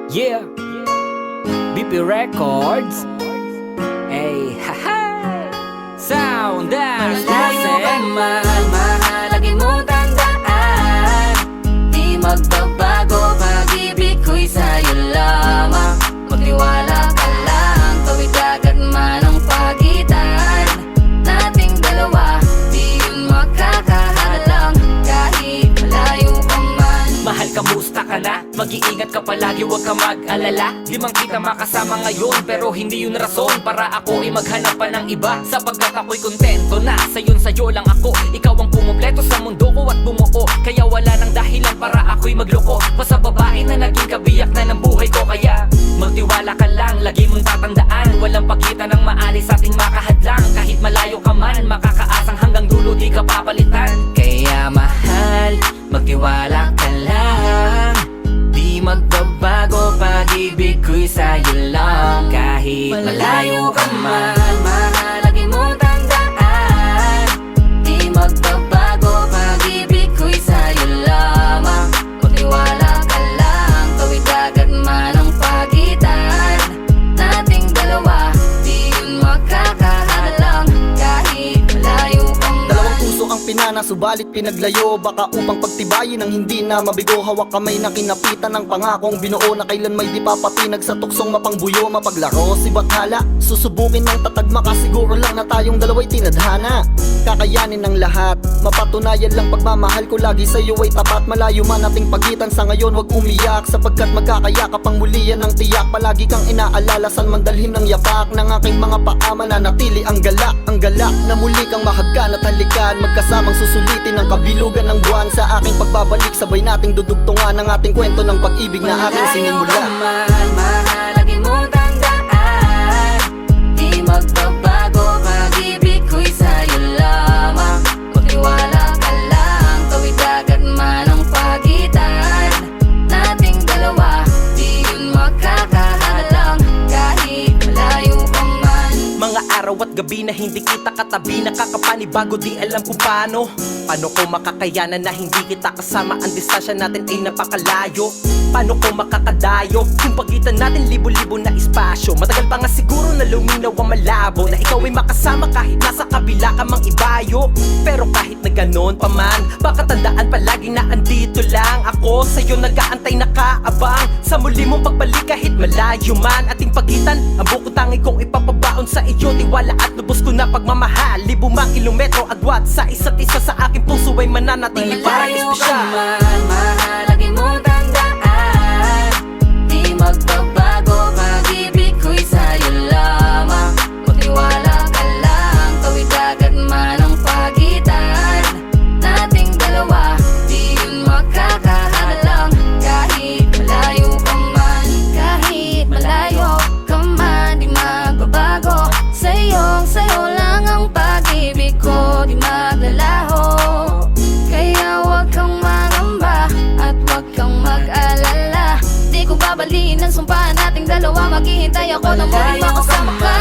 Yeah, BP Records. Hey, haha. Sound that's Malayo ka music. man, mahalagi mo tandaan. Di magbabago, pag-ibig ko'y sa'yo lamang. Magtiwala ka lang, tawid agad man ang pagitan nating dalawa, di yun makakahalang kahit malayo ka man. Mahal, kamusta ka na? Mag-iingat ka palagi, huwag ka mag-alala. Di man kita makasama ngayon, pero hindi yun rason para ako ay maghanap pa ng iba. Sapagkat ako'y kontento na sa'yo lang ako. Ikaw ang kumumpleto sa mundo ko at bumuo. Kaya wala nang dahilan para ako'y magloko pa sa babae na naging kabiyak na ng buhay ko. Kaya magtiwala ka lang, lagi mong tatandaan, walang pagitan ng maalis ating makahadlang. Kahit malayo ka man, makakaasang hanggang dulo di ka papalitan. Kaya mahal, magtiwala ka lang. Di magbabago, pag-ibig ko'y sa'yo lang. Kahit malayo ka man, mahalagi mo tandaan. Di magbabago, pag-ibig ko'y sa'yo lamang. Magtiwala ka lang, tawid agad man ang pagitan nating dalawa, di yun makakahalang kahit malayo ka man. Dalawang puso ang pinana, subalit pinaglayo. Baka upang pagtibayin ang hindi na mabigo. Hawak kamay na kinapitan ng pangakong binuo, na kailan may di papatinag sa tuksong mapangbuyo. Mapaglaro si Bathala, susubukin ng tatagma, kasiguro lang na tayong dalawa'y tinadhana. Kakayanin ng lahat, mapatunayan lang pagmamahal ko lagi sa'yo ay tapat. Malayo man ating pagitan sa ngayon, wag umiyak, sapagkat magkakayakap ang muli yan ang tiyak. Palagi kang inaalala, saan man dalhin ng yapak ng aking mga paa, mananatili ang galak. Ang galak na muli kang mahagkan at halikan, magkasamang susulitin ang kabilugan ng buwan. Sa aking pagbabalik, sabay nating dudugtungan ang ating kwento ng pag-ibig na aking sinimula. Malayo ka man, mahalagi mo tandaan. Di magbabago, pag-ibig ko'y sa'yo lamang. Magtiwala ka lang, tawid agad man ang pagitan nating dalawa, di yun makakahalang kahit malayo ka man. Mga araw at gabi na hindi kita katabi, nakakapanibago, di alam kung paano. Paano ko makakayanan na hindi kita kasama? Ang distansya natin ay napakalayo. Paano ko makakadayo kung pagitan natin libo-libo na espasyo? Matagal pa nga siguro na luminaw ang malabo, na ikaw ay makasama kahit nasa kabila ka mang ibayo. Pero kahit na ganon pa man, baka tandaan palagi na andito lang ako sa'yo, nag-aantay nakaabang sa muli mong pagbalik kahit malayo man ating pagitan. Ang buko tangi kong ipapabaon sa iyo, tiwala at lubos ko na pagmamahal. Libo mang kilometro agwat sa isa't isa, sa aking puso ay mananatili parang Malayo ka espesyal. man, mahalagi mo tandaan. Di magbabago, pag-ibig ko'y sa'yo lamang. Magtiwala ka lang, tawid agad man ang pagitan nating dalawa, di yun makakahalang kahit malayo ka man. Kahit malayo ka man, di magbabago. Sa'yo lang ang pag-ibig ko, di maglalaho. Kaya wag kang mangamba at wag kang mag-alala. Di ko babaliin ang sumpa nating dalawa, maghihintay ako na muli makasama ka.